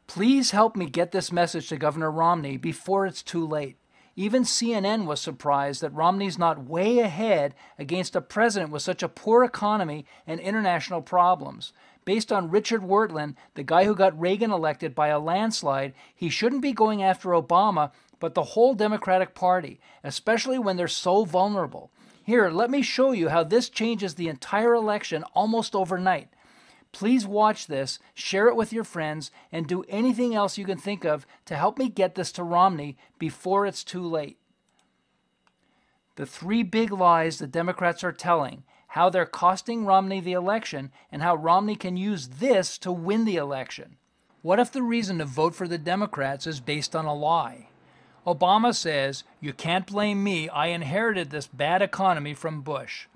Please help me get this message to Governor Romney before it's too late. Even CNN was surprised that Romney's not way ahead against a president with such a poor economy and international problems. Based on Richard Wertland, the guy who got Reagan elected by a landslide, he shouldn't be going after Obama, but the whole Democratic Party, especially when they're so vulnerable. Here, let me show you how this changes the entire election almost overnight. Please watch this, share it with your friends, and do anything else you can think of to help me get this to Romney before it's too late. The three big lies the Democrats are telling, how they're costing Romney the election, and how Romney can use this to win the election. What if the reason to vote for the Democrats is based on a lie? Obama says, "You can't blame me, I inherited this bad economy from Bush."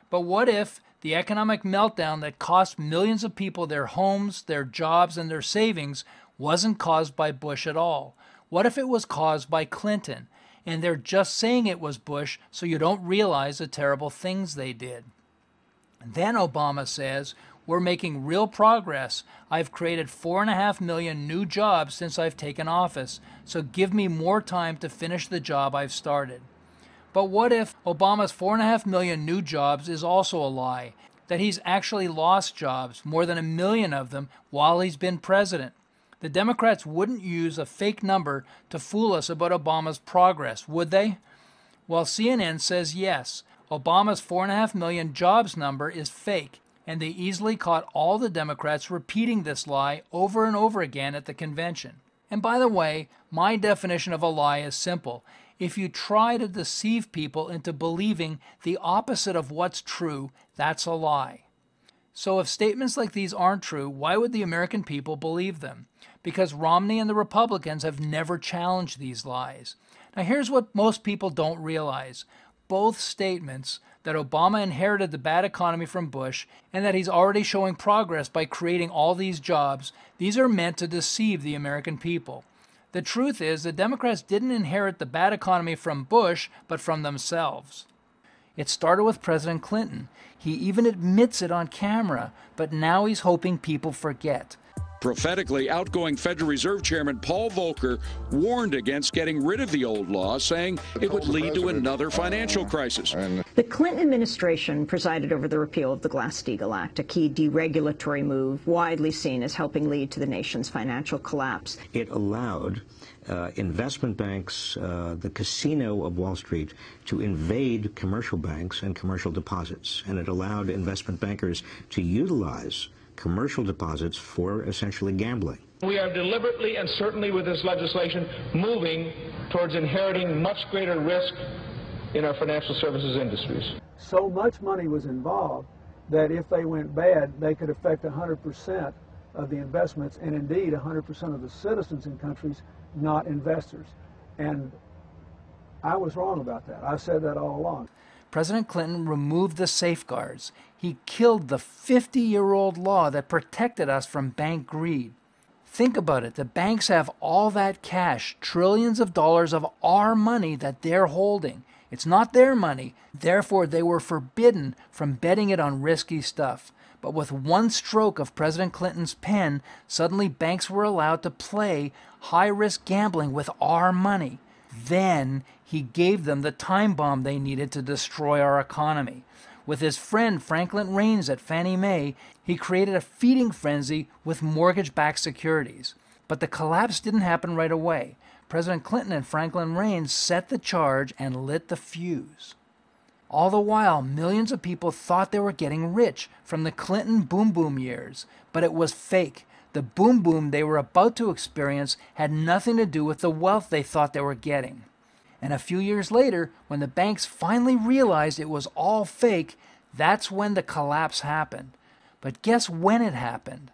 But what if the economic meltdown that cost millions of people their homes, their jobs, and their savings wasn't caused by Bush at all? What if it was caused by Clinton, and they're just saying it was Bush so you don't realize the terrible things they did? Then Obama says, "We're making real progress. I've created 4.5 million new jobs since I've taken office, so give me more time to finish the job I've started." But what if Obama's 4.5 million new jobs is also a lie, that he's actually lost jobs, more than 1 million of them, while he's been president? The Democrats wouldn't use a fake number to fool us about Obama's progress, would they? Well, CNN says yes. Obama's 4.5 million jobs number is fake, and they easily caught all the Democrats repeating this lie over and over again at the convention. And by the way, my definition of a lie is simple. If you try to deceive people into believing the opposite of what's true, that's a lie. So if statements like these aren't true, why would the American people believe them? Because Romney and the Republicans have never challenged these lies. Now here's what most people don't realize. Both statements, that Obama inherited the bad economy from Bush and that he's already showing progress by creating all these jobs, these are meant to deceive the American people. The truth is, the Democrats didn't inherit the bad economy from Bush, but from themselves. It started with President Clinton. He even admits it on camera, but now he's hoping people forget. Prophetically, outgoing Federal Reserve Chairman Paul Volcker warned against getting rid of the old law, saying it would lead to another financial crisis. The Clinton administration presided over the repeal of the Glass-Steagall Act, a key deregulatory move widely seen as helping lead to the nation's financial collapse. It allowed investment banks, the casino of Wall Street, to invade commercial banks and commercial deposits, and it allowed investment bankers to utilize commercial deposits for essentially gambling. We are deliberately and certainly with this legislation moving towards inheriting much greater risk in our financial services industries. So much money was involved that if they went bad, they could affect 100% of the investments and indeed 100% of the citizens in countries, not investors. And I was wrong about that. I said that all along. President Clinton removed the safeguards. He killed the 50-year-old law that protected us from bank greed. Think about it. The banks have all that cash, trillions of dollars of our money that they're holding. It's not their money. Therefore, they were forbidden from betting it on risky stuff. But with one stroke of President Clinton's pen, suddenly banks were allowed to play high-risk gambling with our money. Then he gave them the time bomb they needed to destroy our economy. With his friend Franklin Raines at Fannie Mae, he created a feeding frenzy with mortgage-backed securities. But the collapse didn't happen right away. President Clinton and Franklin Raines set the charge and lit the fuse. All the while, millions of people thought they were getting rich from the Clinton boom-boom years, but it was fake. The boom-boom they were about to experience had nothing to do with the wealth they thought they were getting. And a few years later, when the banks finally realized it was all fake, that's when the collapse happened. But guess when it happened?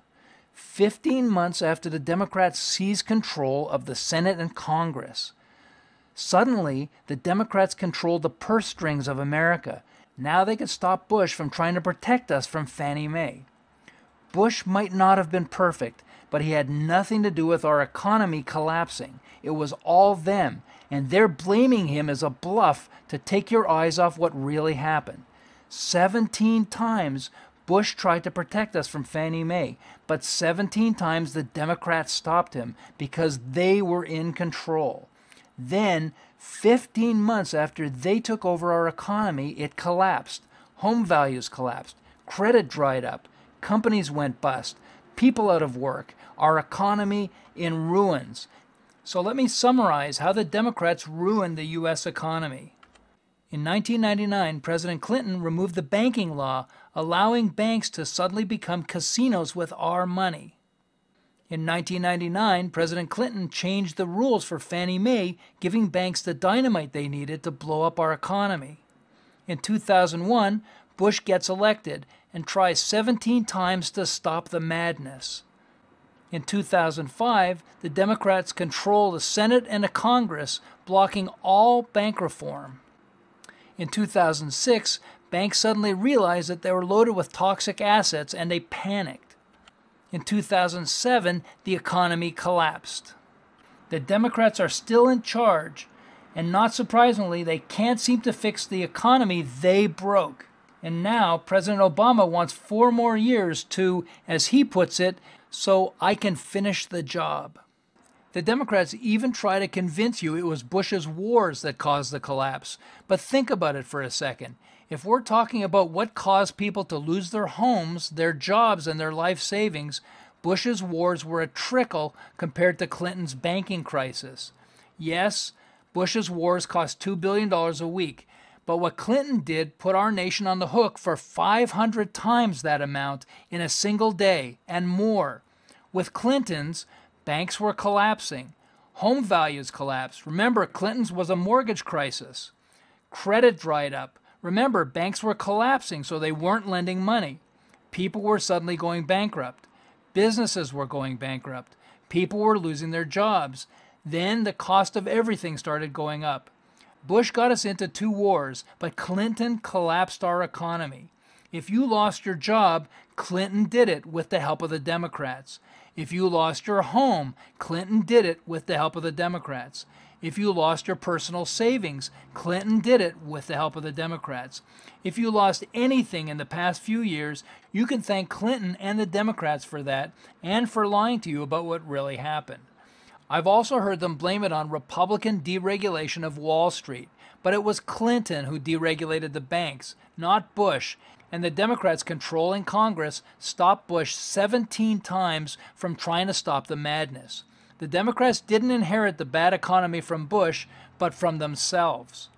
15 months after the Democrats seized control of the Senate and Congress. Suddenly, the Democrats controlled the purse strings of America. Now they could stop Bush from trying to protect us from Fannie Mae. Bush might not have been perfect, but he had nothing to do with our economy collapsing. It was all them, and they're blaming him as a bluff to take your eyes off what really happened. 17 times, Bush tried to protect us from Fannie Mae, but 17 times the Democrats stopped him because they were in control. Then, 15 months after they took over our economy, it collapsed. Home values collapsed. Credit dried up. Companies went bust. People out of work. Our economy in ruins. So let me summarize how the Democrats ruined the U.S. economy. In 1999, President Clinton removed the banking law, allowing banks to suddenly become casinos with our money. In 1999, President Clinton changed the rules for Fannie Mae, giving banks the dynamite they needed to blow up our economy. In 2001, Bush gets elected and tries 17 times to stop the madness. In 2005, the Democrats control the Senate and the Congress, blocking all bank reform. In 2006, banks suddenly realized that they were loaded with toxic assets and they panicked. In 2007, the economy collapsed. The Democrats are still in charge, and not surprisingly, they can't seem to fix the economy they broke. And now President Obama wants 4 more years to, as he puts it, so I can finish the job. The Democrats even try to convince you it was Bush's wars that caused the collapse. But think about it for a second. If we're talking about what caused people to lose their homes, their jobs, and their life savings, Bush's wars were a trickle compared to Clinton's banking crisis. Yes, Bush's wars cost $2 billion a week, but what Clinton did put our nation on the hook for 500 times that amount in a single day and more. With Clinton's, banks were collapsing. Home values collapsed. Remember, Clinton's was a mortgage crisis. Credit dried up. Remember, banks were collapsing, so they weren't lending money. People were suddenly going bankrupt. Businesses were going bankrupt. People were losing their jobs. Then the cost of everything started going up. Bush got us into 2 wars, but Clinton collapsed our economy. If you lost your job, Clinton did it with the help of the Democrats. If you lost your home, Clinton did it with the help of the Democrats. If you lost your personal savings, Clinton did it with the help of the Democrats. If you lost anything in the past few years, you can thank Clinton and the Democrats for that and for lying to you about what really happened. I've also heard them blame it on Republican deregulation of Wall Street, but it was Clinton who deregulated the banks, not Bush, and the Democrats controlling Congress stopped Bush 17 times from trying to stop the madness. The Democrats didn't inherit the bad economy from Bush, but from themselves.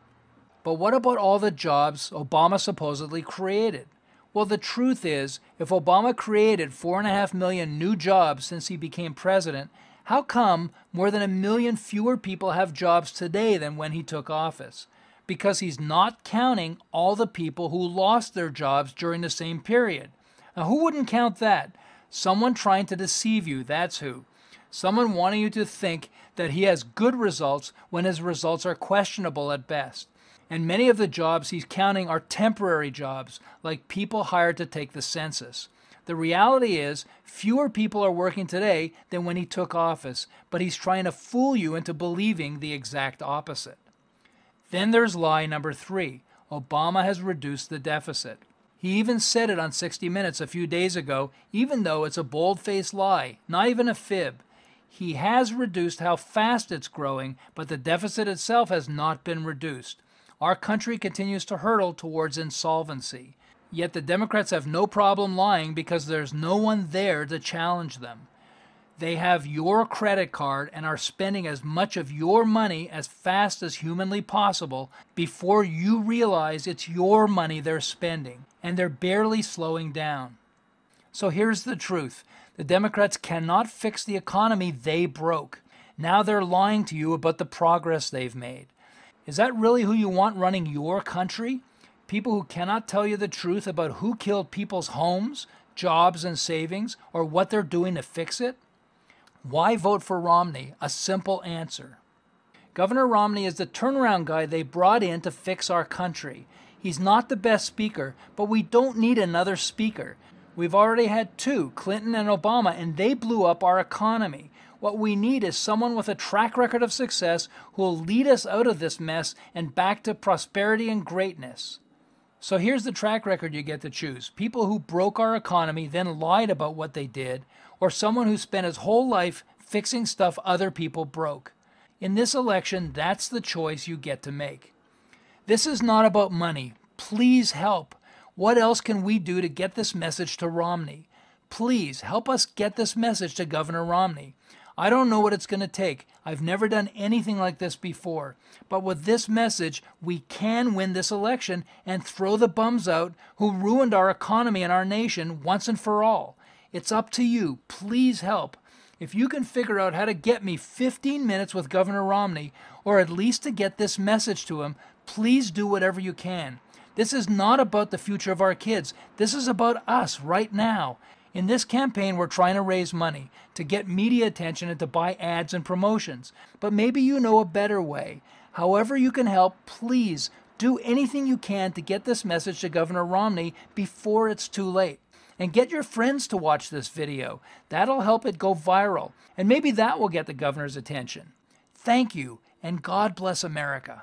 But what about all the jobs Obama supposedly created? Well, the truth is, if Obama created 4.5 million new jobs since he became president, how come more than 1 million fewer people have jobs today than when he took office? Because he's not counting all the people who lost their jobs during the same period. Now, who wouldn't count that? Someone trying to deceive you, that's who. Someone wanting you to think that he has good results when his results are questionable at best. And many of the jobs he's counting are temporary jobs, like people hired to take the census. The reality is, fewer people are working today than when he took office, but he's trying to fool you into believing the exact opposite. Then there's lie number 3. Obama has reduced the deficit. He even said it on 60 Minutes a few days ago, even though it's a bold-faced lie, not even a fib. He has reduced how fast it's growing, but the deficit itself has not been reduced. Our country continues to hurtle towards insolvency. Yet the Democrats have no problem lying because there's no one there to challenge them. They have your credit card and are spending as much of your money as fast as humanly possible before you realize it's your money they're spending, and they're barely slowing down. So here's the truth. The Democrats cannot fix the economy they broke. Now they're lying to you about the progress they've made. Is that really who you want running your country? People who cannot tell you the truth about who killed people's homes, jobs, and savings, or what they're doing to fix it? Why vote for Romney? A simple answer. Governor Romney is the turnaround guy they brought in to fix our country. He's not the best speaker, but we don't need another speaker. We've already had 2, Clinton and Obama, and they blew up our economy. What we need is someone with a track record of success who will lead us out of this mess and back to prosperity and greatness. So here's the track record you get to choose. People who broke our economy, then lied about what they did, or someone who spent his whole life fixing stuff other people broke. In this election, that's the choice you get to make. This is not about money. Please help. What else can we do to get this message to Romney? Please help us get this message to Governor Romney. I don't know what it's going to take. I've never done anything like this before. But with this message, we can win this election and throw the bums out who ruined our economy and our nation once and for all. It's up to you. Please help. If you can figure out how to get me 15 minutes with Governor Romney, or at least to get this message to him, please do whatever you can. This is not about the future of our kids. This is about us right now. In this campaign, we're trying to raise money, to get media attention and to buy ads and promotions. But maybe you know a better way. However you can help, please do anything you can to get this message to Governor Romney before it's too late. And get your friends to watch this video. That'll help it go viral. And maybe that will get the governor's attention. Thank you, and God bless America.